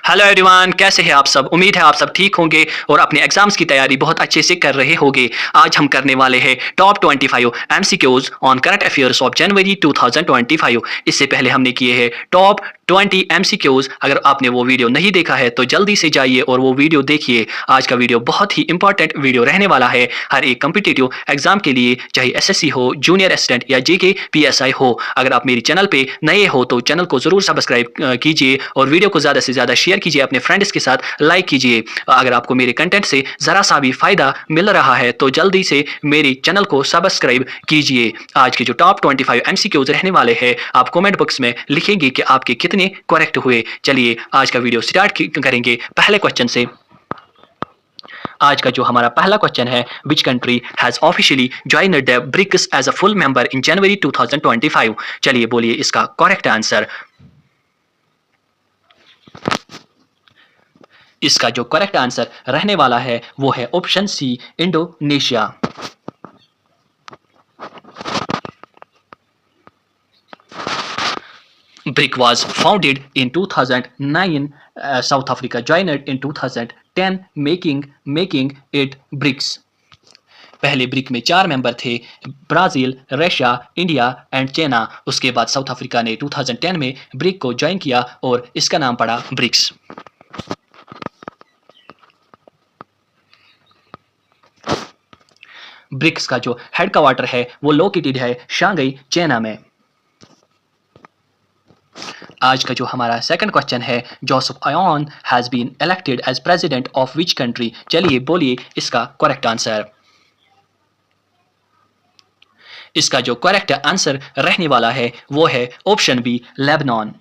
Hello everyone, कैसे हैं आप सब। उम्मीद है आप सब ठीक होंगे और अपने एग्जाम्स की तैयारी बहुत अच्छे से कर रहे होंगे। आज हम करने वाले हैं top 25 MCQs on current affairs of January 2025। इससे पहले हमने किए हैं टॉप 20 एमसीक्यूज। अगर आपने वो वीडियो नहीं देखा है तो जल्दी से जाइए और वो वीडियो देखिए। आज का वीडियो बहुत ही इंपॉर्टेंट वीडियो रहने वाला है हर एक कम्पिटिटिव एग्जाम के लिए, चाहे एसएससी हो, जूनियर असिस्टेंट या जेके पीएसआई हो। अगर आप मेरे चैनल पे नए हो तो चैनल को जरूर सब्सक्राइब कीजिए और वीडियो को ज्यादा से ज्यादा शेयर कीजिए, अपने फ्रेंड्स के साथ लाइक कीजिए। अगर आपको मेरे कंटेंट से जरा सा भी फायदा मिल रहा है तो जल्दी से मेरे चैनल को सब्सक्राइब कीजिए। आज के जो टॉप 25 एमसीक्यूज रहने वाले हैं आप कमेंट बॉक्स में लिखेंगे कि आपके कितने करेक्ट हुए। चलिए आज का वीडियो स्टार्ट करेंगे पहले क्वेश्चन से। आज का जो हमारा पहला क्वेश्चन है, which country has officially joined the BRICS as a full member in January 2025। चलिए बोलिए इसका करेक्ट आंसर। इसका जो करेक्ट आंसर रहने वाला है वो है option C, Indonesia. BRIC was founded in 2009. South Africa joined it in 2010, making it BRICS. पहले ब्रिक में 4 मेंबर थे, Brazil, Russia, India and China. उसके बाद साउथ अफ्रीका ने 2010 में ब्रिक को ज्वाइन किया और इसका नाम पड़ा ब्रिक्स। ब्रिक्स का जो हेड क्वार्टर है वो लोकेटेड है शंघाई, चाइना में। आज का जो हमारा सेकंड क्वेश्चन है, Joseph Aoun has been elected as president of which country. चलिए बोलिए इसका करेक्ट आंसर। इसका जो करेक्ट आंसर रहने वाला है वो है option B, Lebanon.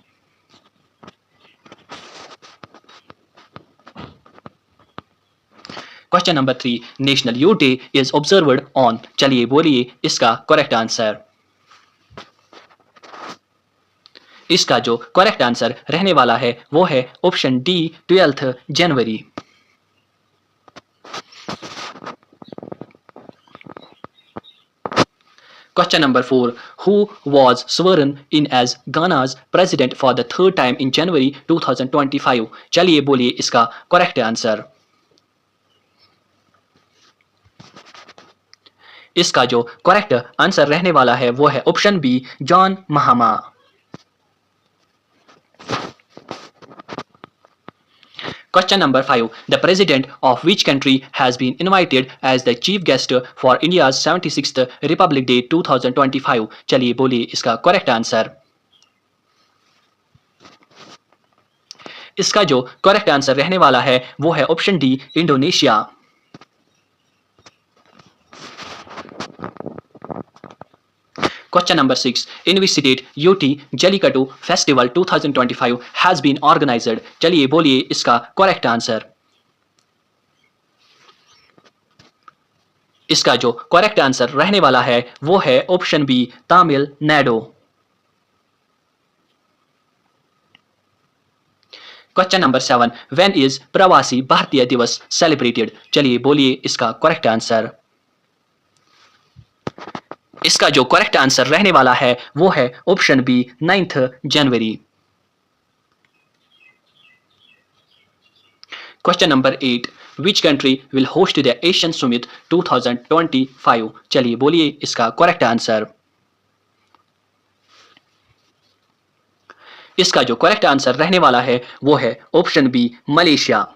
Question number 3, national youth day is observed on. चलिए बोलिए इसका करेक्ट आंसर। इसका जो करेक्ट आंसर रहने वाला है वो है option D, 12 January. Question number 4, who was sworn in as Ghana's president for the third time in January 2025। चलिए बोलिए इसका करेक्ट आंसर। इसका जो करेक्ट आंसर रहने वाला है वो है option b, John Mahama. Question number 5, the president of which country has been invited as the chief guest for India's 76th Republic Day 2025। चलिए बोलिए इसका करेक्ट आंसर। इसका जो करेक्ट आंसर रहने वाला है वो है option D, Indonesia. Question number 6, in which state UT Jallikattu Festival 2025 has been organized। चलिए बोलिए इसका करेक्ट आंसर। इसका जो करेक्ट आंसर रहने वाला है वो है option B, Tamil Nadu. Question number 7, when is Pravasi Bharatiya दिवस सेलिब्रेटेड। चलिए बोलिए इसका करेक्ट आंसर। इसका जो करेक्ट आंसर रहने वाला है वो है ऑप्शन बी, 9 जनवरी। Question number 8, which country will host the Asian summit 2025। चलिए बोलिए इसका करेक्ट आंसर। इसका जो करेक्ट आंसर रहने वाला है वो है option b, Malaysia.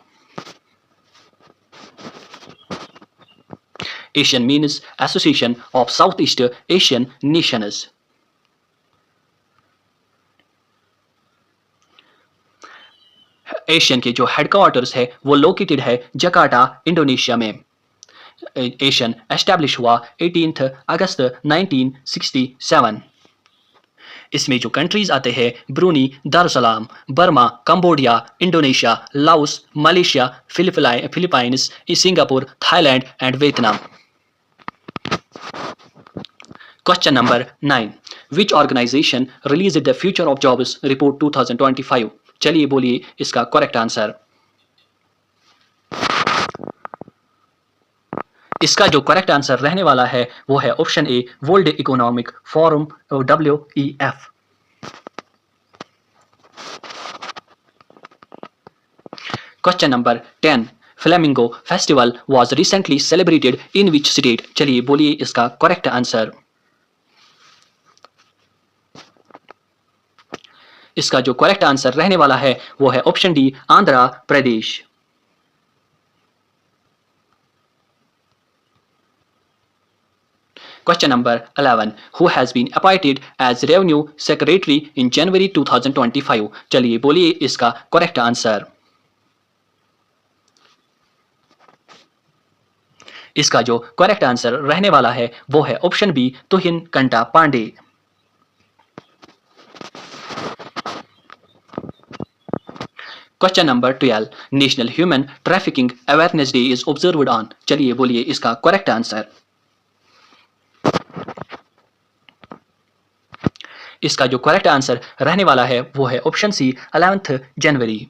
ASEAN means Association of South East Asian Nations. ASEAN के जो हेडक्वार्टर्स है वो लोकेटेड है जकार्ता, इंडोनेशिया में। एशियन एस्टैब्लिश हुआ 18 अगस्त 1967। इसमें जो कंट्रीज आते हैं, Brunei, Darussalam, Burma, Cambodia, Indonesia, Laos, Malaysia, Philippines, Singapore, Thailand and Vietnam. Question number 9, which organization release the future of jobs report 2025। चलिए बोलिए इसका करेक्ट आंसर। इसका जो करेक्ट आंसर रहने वाला है वो है option A, world economic forum, WEF। Question number 10 flamingo festival was recently celebrated in which state? चलिए बोलिए इसका करेक्ट आंसर। इसका जो करेक्ट आंसर रहने वाला है वो है option D, Andhra Pradesh. Question number 11 Who has been appointed as revenue secretary in January 2025? चलिए बोलिए इसका करेक्ट आंसर। इसका जो करेक्ट आंसर रहने वाला है वो है option b, Tuhin Kanta Pandey. Question number 12 national human trafficking awareness day is observed on. चलिए बोलिए इसका करेक्ट आंसर। इसका जो करेक्ट आंसर रहने वाला है वो है option C, 11 January.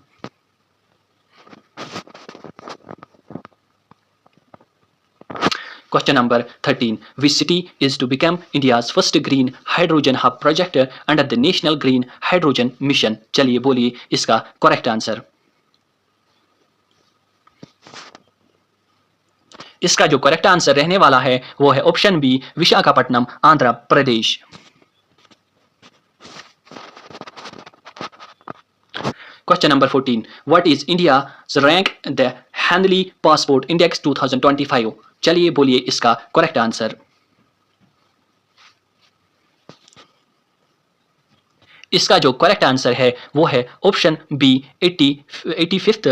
Question number 13 Which city is to become India's first green hydrogen hub project under the National Green Hydrogen Mission? चलिए बोलिए इसका करेक्ट आंसर। इसका जो करेक्ट आंसर रहने वाला है वो है option B, Visakhapatnam, Andhra Pradesh. Question number 14 What is India's rank in the Henley Passport Index 2025? चलिए बोलिए इसका करेक्ट आंसर। इसका जो करेक्ट आंसर है वो है option B, 85th।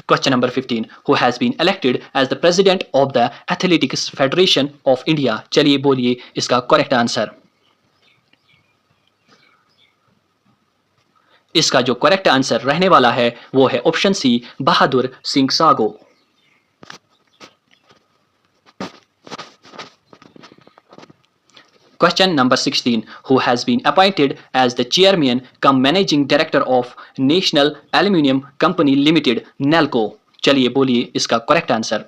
Question number 15 Who has been elected as the president of the Athletics Federation of India? चलिए बोलिए इसका करेक्ट आंसर। इसका जो करेक्ट आंसर रहने वाला है वो है option C, Bahadur Singh sago. Question number 16 Who has been appointed as the chairman cum managing director of National Aluminium Company Limited NALCO? चलिए बोलिए इसका करेक्ट आंसर।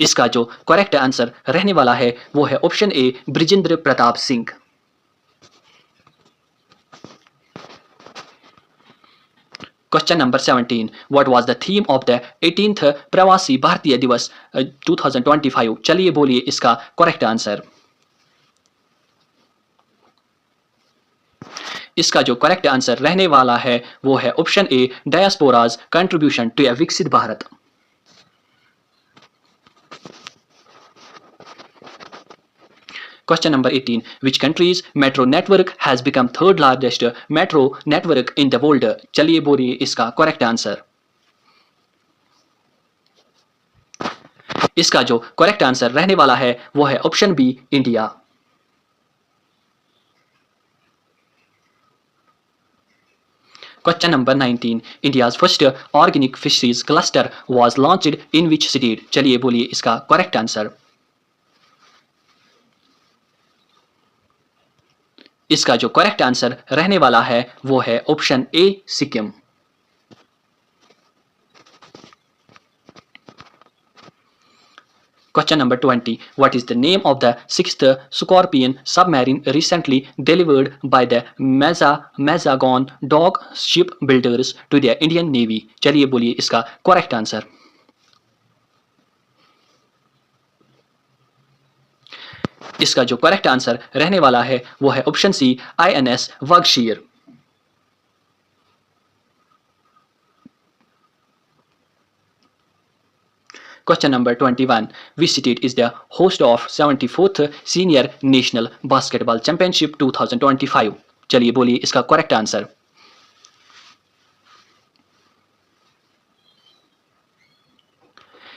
इसका जो करेक्ट आंसर रहने वाला है वो है option A, Brijendra Pratap Singh. Question number 17 What was the theme of the 18th प्रवासी भारतीय दिवस 2025? चलिए बोलिए इसका करेक्ट आंसर। इसका जो करेक्ट आंसर रहने वाला है वो है ऑप्शन ए, डायस्पोराज कंट्रीब्यूशन टू ए विकसित Bharat. Question number 18 Which country's metro network has become third largest metro network in the world? चलिए बोलिए इसका करेक्ट आंसर। इसका जो करेक्ट आंसर रहने वाला है वो है option B, India. Question number 19 India's first organic fisheries cluster was launched in which state? चलिए बोलिए इसका करेक्ट आंसर। इसका जो करेक्ट आंसर रहने वाला है वो है option A, Sikkim. Question number 20 What is the name of the sixth Scorpion submarine recently delivered by the Mazagon Dock shipbuilders to the Indian Navy? चलिए बोलिए इसका करेक्ट आंसर। इसका जो करेक्ट आंसर रहने वाला है वो है option C, INS Vagsheer. Question number 21 Which state is the host of 74th Senior National Basketball Championship 2025? चलिए बोलिए इसका करेक्ट आंसर।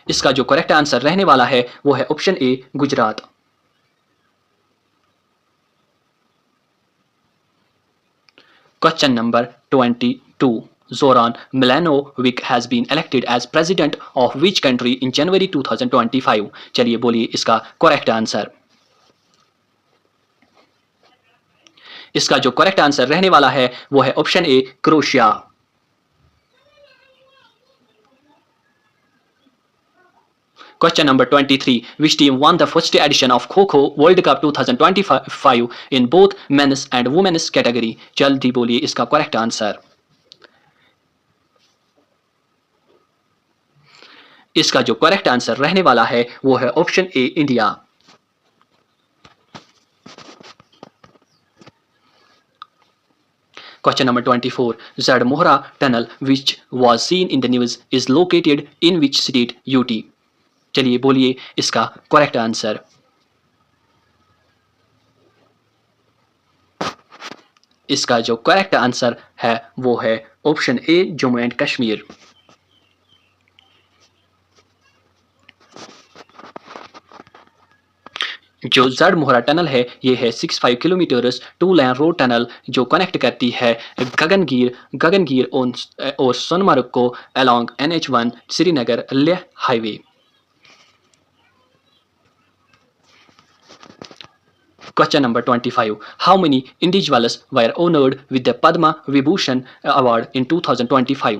इसका जो करेक्ट आंसर रहने वाला है वो है option A, Gujarat. Question number 22 Zoran Milanovic has been elected as president of which country in January 2025? चलिए बोलिए इसका करेक्ट आंसर। इसका जो करेक्ट आंसर रहने वाला है वो है option A, Croatia. Question number 23. Which team won the first edition of Kho-Kho World Cup 2025 in both men's and women's category? जल्दी बोलिए इसका करेक्ट आंसर। इसका जो करेक्ट आंसर रहने वाला है वो है option A, India. Question number 24. Zadmohra tunnel, which was seen in the news, is located in which state? UT. चलिए बोलिए इसका करेक्ट आंसर। इसका जो करेक्ट आंसर है वो है option A, Jammu and Kashmir. जो जड़ मोहरा टनल है ये है 65 किलोमीटर्स 2 लेन रोड टनल जो कनेक्ट करती है गगनगीर और सोनमर्ग को along NH1 Srinagar Leh highway. Question number 25. How many individuals were honored with the Padma Vibhushan Award in 2025?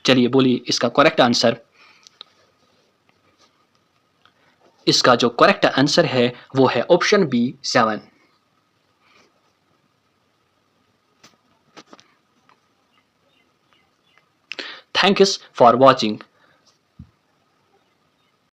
चलिए बोलिए इसका करेक्ट आंसर। इसका जो करेक्ट आंसर है वो है option B, 7। Thanks for watching.